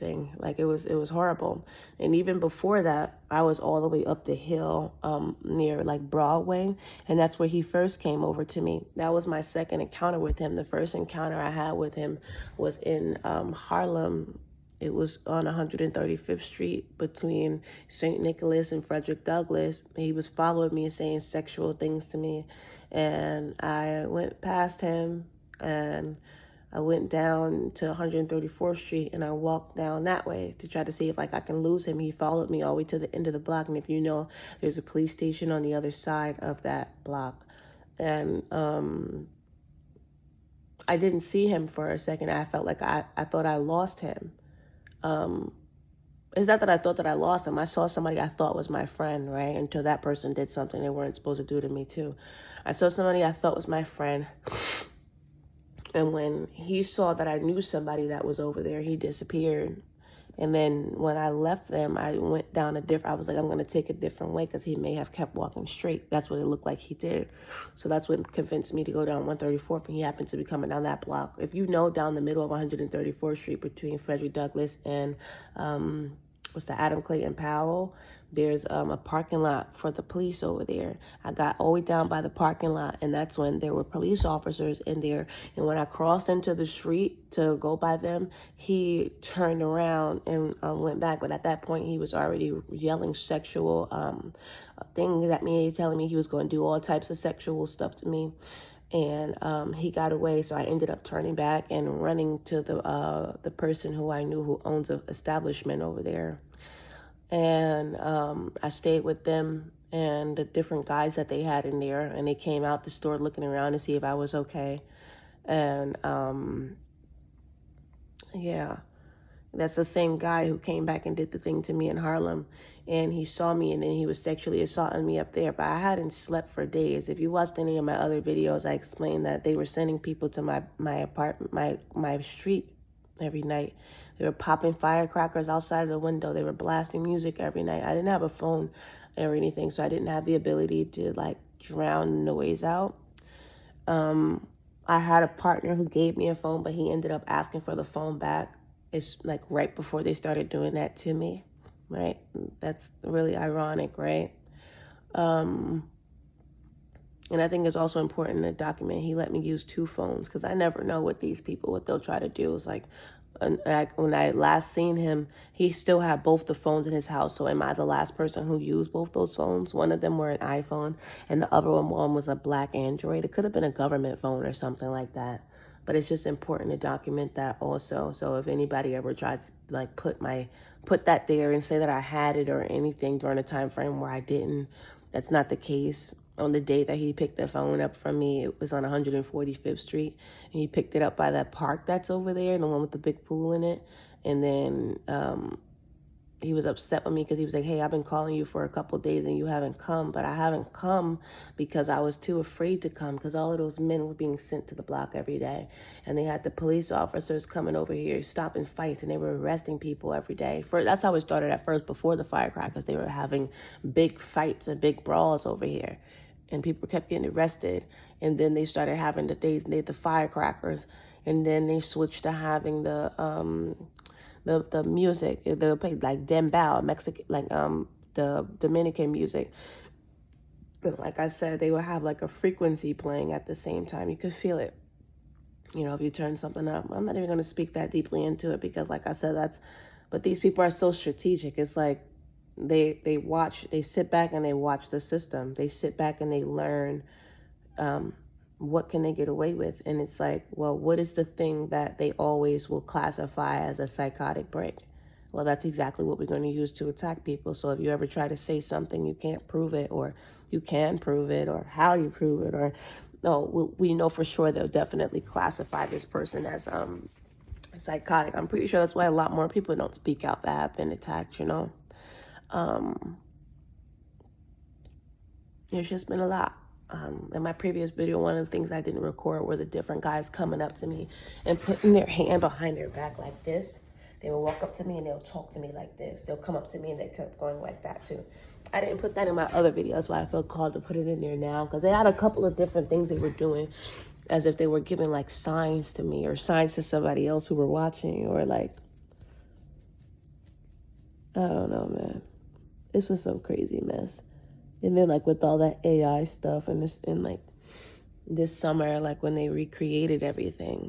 Like it was horrible. And even before that, I was all the way up the hill near like Broadway, and that's where he first came over to me. That was my second encounter with him. The first encounter I had with him was in Harlem. It was on 135th Street between St. Nicholas and Frederick Douglass. He was following me and saying sexual things to me, and I went past him and I went down to 134th Street and I walked down that way to try to see if like I can lose him. He followed me all the way to the end of the block, and if you know, there's a police station on the other side of that block. And I didn't see him for a second. I felt like I thought I lost him. It's not that I thought that I lost him. I saw somebody I thought was my friend, right? Until that person did something they weren't supposed to do to me too. I saw somebody I thought was my friend. And when he saw that I knew somebody that was over there, he disappeared. And then when I left them, I went down I was like, I'm going to take a different way because he may have kept walking straight. That's what it looked like he did. So that's what convinced me to go down 134th, and he happened to be coming down that block. If you know, down the middle of 134th Street between Frederick Douglass and Adam Clayton Powell, there's a parking lot for the police over there. I got all the way down by the parking lot, and that's when there were police officers in there. And when I crossed into the street to go by them, he turned around and went back. But at that point, he was already yelling sexual things at me, telling me he was going to do all types of sexual stuff to me. And he got away, so I ended up turning back and running to the person who I knew who owns an establishment over there. And I stayed with them and the different guys that they had in there, and they came out the store looking around to see if I was okay. And yeah, that's the same guy who came back and did the thing to me in Harlem. And he saw me, and then he was sexually assaulting me up there. But I hadn't slept for days. If you watched any of my other videos, I explained that they were sending people to my apartment, my street every night. They were popping firecrackers outside of the window. They were blasting music every night. I didn't have a phone or anything, so I didn't have the ability to like drown noise out. I had a partner who gave me a phone, but he ended up asking for the phone back. It's like right before they started doing that to me, right? That's really ironic, right? And I think it's also important to document he let me use 2 phones, because I never know what they'll try to do. It's like, when I last seen him, he still had both the phones in his house. So am I the last person who used both those phones? One of them were an iPhone, and the other one was a black Android. It could have been a government phone or something like that. But it's just important to document that also. So if anybody ever tries to like put that there and say that I had it or anything during a time frame where I didn't, that's not the case. On the day that he picked the phone up from me, it was on 145th Street. And he picked it up by that park that's over there, the one with the big pool in it. And then he was upset with me because he was like, hey, I've been calling you for a couple of days and you haven't come. But I haven't come because I was too afraid to come, because all of those men were being sent to the block every day. And they had the police officers coming over here, stopping fights, and they were arresting people every day. That's how it started at first, before the firecrackers. They were having big fights and big brawls over here. And people kept getting arrested. And then they started having the firecrackers. And then they switched to having the music. They'll play like dembow, Mexican, like the Dominican music. But like I said, they would have like a frequency playing at the same time. You could feel it, you know, if you turn something up. I'm not even going to speak that deeply into it because, like I said, but these people are so strategic. It's like they sit back and they watch the system. They sit back and they learn what can they get away with. And it's like, well, what is the thing that they always will classify as a psychotic break? Well, that's exactly what we're going to use to attack people. So if you ever try to say something, you can't prove it, or you can prove it, or how you prove it, or no, we know for sure they'll definitely classify this person as psychotic. I'm pretty sure that's why a lot more people don't speak out that have been attacked, you know. There's just been a lot. In my previous video, one of the things I didn't record were the different guys coming up to me and putting their hand behind their back like this. They will walk up to me and they'll talk to me like this. They'll come up to me and they kept going like that too. I didn't put that in my other video. That's why I feel called to put it in there now, because they had a couple of different things they were doing, as if they were giving like signs to me or signs to somebody else who were watching, or like, I don't know, man. This was some crazy mess. And then like with all that AI stuff and this, and like this summer, like when they recreated everything,